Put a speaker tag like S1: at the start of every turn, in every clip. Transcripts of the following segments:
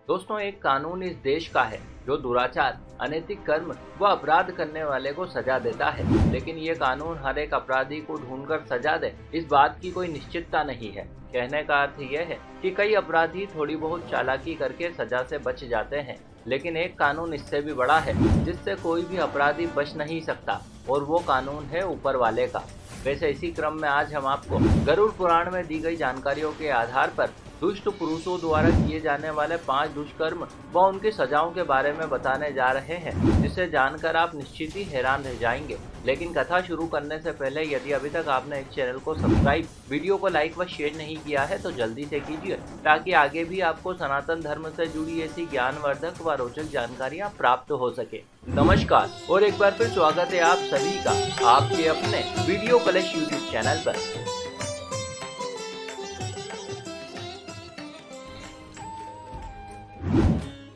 S1: दोस्तों, एक कानून इस देश का है जो दुराचार, अनैतिक कर्म व अपराध करने वाले को सजा देता है। लेकिन ये कानून हर एक अपराधी को ढूंढकर सजा दे, इस बात की कोई निश्चितता नहीं है। कहने का अर्थ यह है कि कई अपराधी थोड़ी बहुत चालाकी करके सजा से बच जाते हैं, लेकिन एक कानून इससे भी बड़ा है जिससे कोई भी अपराधी बच नहीं सकता, और वो कानून है ऊपर वाले का। वैसे इसी क्रम में आज हम आपको गरुड़ पुराण में दी गई जानकारियों के आधार पर दुष्ट पुरुषों द्वारा किए जाने वाले 5 दुष्कर्म व उनकी सजाओं के बारे में बताने जा रहे हैं, जिसे जानकर आप निश्चित ही हैरान रह जाएंगे। लेकिन कथा शुरू करने से पहले यदि अभी तक आपने इस चैनल को सब्सक्राइब, वीडियो को लाइक व शेयर नहीं किया है तो जल्दी से कीजिए, ताकि आगे भी आपको सनातन धर्म से जुड़ी ऐसी ज्ञानवर्धक व रोचक जानकारियाँ प्राप्त हो सके। नमस्कार और एक बार फिर स्वागत है आप सभी का आपके अपने वीडियो कलेश यूट्यूब चैनल पर।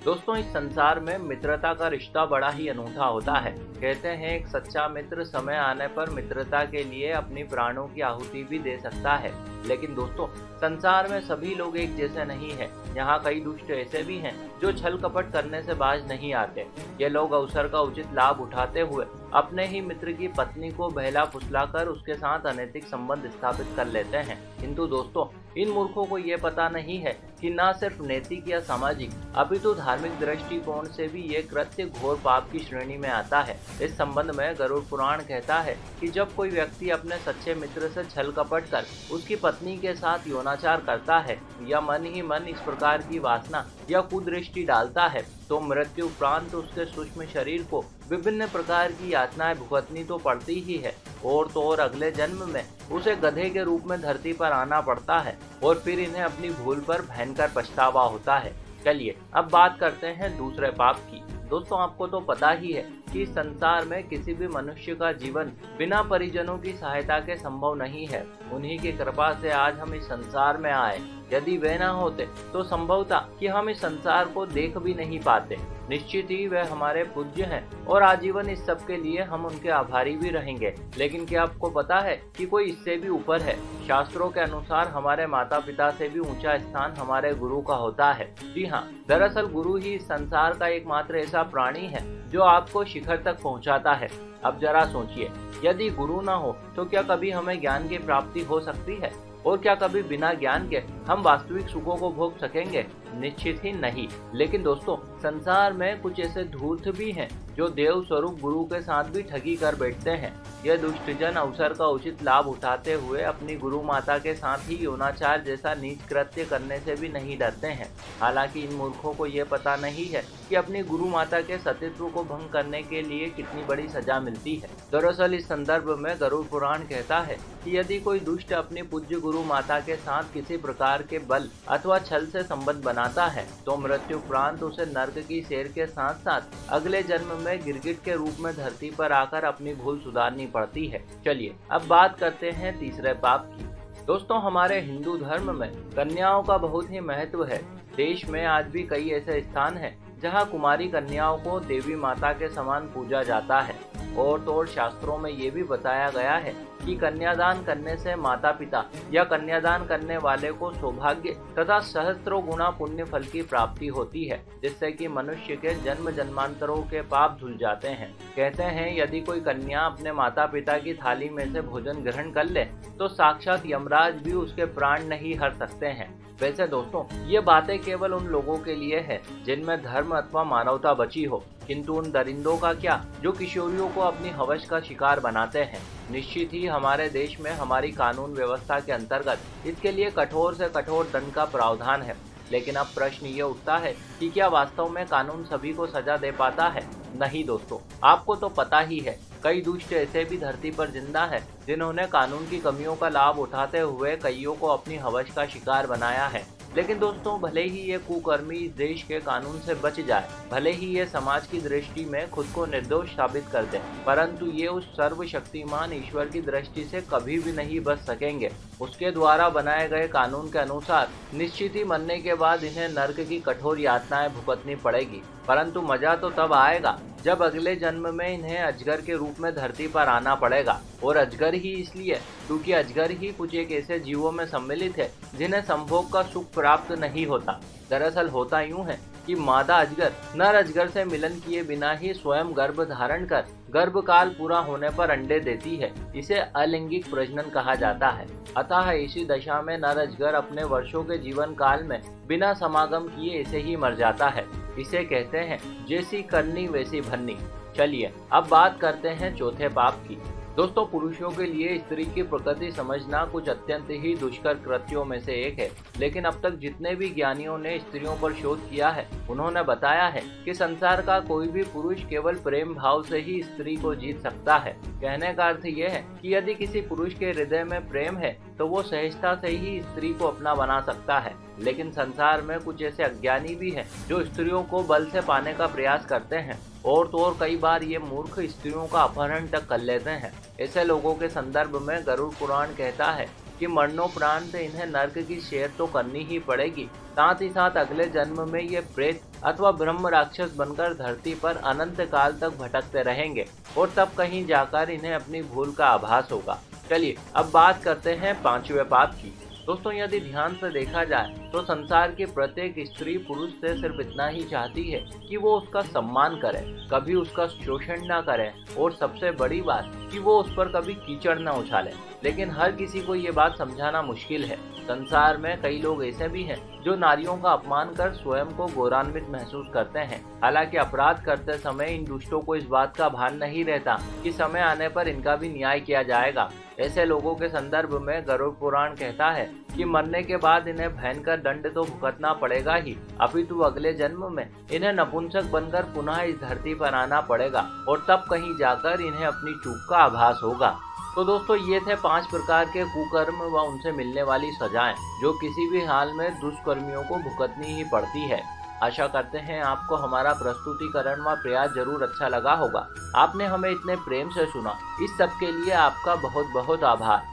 S1: दोस्तों, इस संसार में मित्रता का रिश्ता बड़ा ही अनूठा होता है। कहते हैं एक सच्चा मित्र समय आने पर मित्रता के लिए अपनी प्राणों की आहुति भी दे सकता है। लेकिन दोस्तों, संसार में सभी लोग एक जैसे नहीं हैं। यहाँ कई दुष्ट ऐसे भी हैं जो छल कपट करने से बाज नहीं आते। ये लोग अवसर का उचित लाभ उठाते हुए अपने ही मित्र की पत्नी को बहला फुसलाकर उसके साथ अनैतिक संबंध स्थापित कर लेते हैं। किंतु दोस्तों, इन मूर्खों को ये पता नहीं है कि न सिर्फ नैतिक या सामाजिक अपितु धार्मिक दृष्टिकोण से भी ये कृत्य घोर पाप की श्रेणी में आता है। इस संबंध में गरुड़ पुराण कहता है कि जब कोई व्यक्ति अपने सच्चे मित्र से छल कपट कर उसकी पत्नी के साथ यौनाचार करता है या मन ही मन इस प्रकार की वासना या कुदृष्टि डालता है, तो मृत्यु उपरांत उसके सूक्ष्म शरीर को विभिन्न प्रकार की यातनाएं भुगतनी तो पड़ती ही है, और तो और अगले जन्म में उसे गधे के रूप में धरती पर आना पड़ता है, और फिर इन्हें अपनी भूल पर भयंकर पछतावा होता है। चलिए अब बात करते हैं दूसरे पाप की। दोस्तों, आपको तो पता ही है कि संसार में किसी भी मनुष्य का जीवन बिना परिजनों की सहायता के संभव नहीं है। उन्हीं की कृपा से आज हम इस संसार में आए। यदि वे न होते तो संभव था कि हम इस संसार को देख भी नहीं पाते। निश्चित ही वे हमारे पूज्य हैं और आजीवन इस सब के लिए हम उनके आभारी भी रहेंगे। लेकिन क्या आपको पता है कि कोई इससे भी ऊपर है? शास्त्रों के अनुसार हमारे माता पिता से भी ऊंचा स्थान हमारे गुरु का होता है। जी हाँ, दरअसल गुरु ही इस संसार का एकमात्र ऐसा प्राणी है जो आपको शिखर तक पहुंचाता है। अब जरा सोचिए, यदि गुरु ना हो तो क्या कभी हमें ज्ञान की प्राप्ति हो सकती है? और क्या कभी बिना ज्ञान के हम वास्तविक सुखों को भोग सकेंगे? निश्चित ही नहीं। लेकिन दोस्तों, संसार में कुछ ऐसे धूर्त भी हैं जो देव स्वरूप गुरु के साथ भी ठगी कर बैठते हैं। यह दुष्टजन अवसर का उचित लाभ उठाते हुए अपनी गुरु माता के साथ ही यौनाचार जैसा नीच कृत्य करने से भी नहीं डरते हैं। हालांकि इन मूर्खों को ये पता नहीं है कि अपनी गुरु माता के सतीत्व को भंग करने के लिए कितनी बड़ी सजा मिलती है। दरअसल इस संदर्भ में गरुड़ पुराण कहता है कि यदि कोई दुष्ट अपनी पूज्य गुरु माता के साथ किसी प्रकार के बल अथवा छल से संबंध बनाता है तो मृत्यु उपरांत उसे नर्क की शेर के साथ साथ अगले जन्म में गिरगिट के रूप में धरती पर आकर अपनी भूल सुधारनी पड़ती है। चलिए अब बात करते हैं तीसरे पाप की। दोस्तों, हमारे हिंदू धर्म में कन्याओं का बहुत ही महत्व है। देश में आज भी कई ऐसे स्थान हैं जहां कुमारी कन्याओं को देवी माता के समान पूजा जाता है। और तो और शास्त्रों में ये भी बताया गया है कि कन्यादान करने से माता पिता या कन्यादान करने वाले को सौभाग्य तथा सहस्त्रों गुना पुण्य फल की प्राप्ति होती है, जिससे कि मनुष्य के जन्म जन्मांतरों के पाप धुल जाते हैं। कहते हैं यदि कोई कन्या अपने माता पिता की थाली में से भोजन ग्रहण कर ले तो साक्षात यमराज भी उसके प्राण नहीं हर सकते हैं। वैसे दोस्तों, ये बातें केवल उन लोगों के लिए है जिनमें धर्म अथवा मानवता बची हो, किंतु उन दरिंदों का क्या जो किशोरियों को अपनी हवस का शिकार बनाते हैं? निश्चित ही हमारे देश में हमारी कानून व्यवस्था के अंतर्गत इसके लिए कठोर से कठोर दंड का प्रावधान है। लेकिन अब प्रश्न ये उठता है कि क्या वास्तव में कानून सभी को सजा दे पाता है? नहीं दोस्तों, आपको तो पता ही है कई दुष्ट ऐसे भी धरती पर जिंदा है जिन्होंने कानून की कमियों का लाभ उठाते हुए कईयों को अपनी हवस का शिकार बनाया है। लेकिन दोस्तों, भले ही ये कुकर्मी इस देश के कानून से बच जाए, भले ही ये समाज की दृष्टि में खुद को निर्दोष साबित कर दे, परंतु ये उस सर्वशक्तिमान ईश्वर की दृष्टि से कभी भी नहीं बच सकेंगे। उसके द्वारा बनाए गए कानून के अनुसार निश्चित ही मरने के बाद इन्हें नर्क की कठोर यातनाएं भुगतनी पड़ेगी। परंतु मजा तो तब आएगा जब अगले जन्म में इन्हें अजगर के रूप में धरती पर आना पड़ेगा। और अजगर ही इसलिए क्योंकि अजगर ही कुछ एक ऐसे जीवों में सम्मिलित है जिन्हें संभोग का सुख प्राप्त नहीं होता। दरअसल होता यूं है कि मादा अजगर नर अजगर से मिलन किए बिना ही स्वयं गर्भ धारण कर गर्भकाल पूरा होने पर अंडे देती है। इसे अलैंगिक प्रजनन कहा जाता है। अतः इसी दशा में नर अजगर अपने वर्षों के जीवन काल में बिना समागम किए इसे ही मर जाता है। इसे कहते हैं जैसी करनी वैसी भरनी। चलिए अब बात करते हैं चौथे पाप की। दोस्तों, पुरुषों के लिए स्त्री की प्रकृति समझना कुछ अत्यंत ही दुष्कर कृत्यों में से एक है। लेकिन अब तक जितने भी ज्ञानियों ने स्त्रियों पर शोध किया है, उन्होंने बताया है कि संसार का कोई भी पुरुष केवल प्रेम भाव से ही स्त्री को जीत सकता है। कहने का अर्थ यह है कि यदि किसी पुरुष के हृदय में प्रेम है तो वो सहजता से ही स्त्री को अपना बना सकता है। लेकिन संसार में कुछ ऐसे अज्ञानी भी हैं जो स्त्रियों को बल से पाने का प्रयास करते हैं और तो और कई बार ये मूर्ख स्त्रियों का अपहरण तक कर लेते हैं। ऐसे लोगों के संदर्भ में गरुड़ पुराण कहता है कि मरणोपरांत इन्हें नर्क की शेर तो करनी ही पड़ेगी, साथ ही साथ अगले जन्म में ये प्रेत अथवा ब्रह्म राक्षस बनकर धरती पर अनंत काल तक भटकते रहेंगे और तब कहीं जाकर इन्हें अपनी भूल का आभास होगा। चलिए अब बात करते हैं पांचवें पाप की। दोस्तों, यदि ध्यान से देखा जाए तो संसार की प्रत्येक स्त्री पुरुष से सिर्फ इतना ही चाहती है कि वो उसका सम्मान करे, कभी उसका शोषण ना करे और सबसे बड़ी बात कि वो उस पर कभी कीचड़ न उछाले। लेकिन हर किसी को ये बात समझाना मुश्किल है। संसार में कई लोग ऐसे भी हैं जो नारियों का अपमान कर स्वयं को गौरवान्वित महसूस करते हैं। हालांकि अपराध करते समय इन दुष्टों को इस बात का भान नहीं रहता कि समय आने पर इनका भी न्याय किया जाएगा। ऐसे लोगों के संदर्भ में गरुड़ पुराण कहता है कि मरने के बाद इन्हें भयंकर दंड तो भुगतना पड़ेगा ही, अपितु अगले जन्म में इन्हें नपुंसक बनकर पुनः इस धरती पर आना पड़ेगा और तब कहीं जाकर इन्हें अपनी चूक का आभास होगा। तो दोस्तों, ये थे 5 प्रकार के कुकर्म व उनसे मिलने वाली सजाएं जो किसी भी हाल में दुष्कर्मियों को भुगतनी ही पड़ती है। आशा करते हैं आपको हमारा प्रस्तुतिकरण व प्रयास जरूर अच्छा लगा होगा। आपने हमें इतने प्रेम से सुना, इस सब के लिए आपका बहुत बहुत आभार।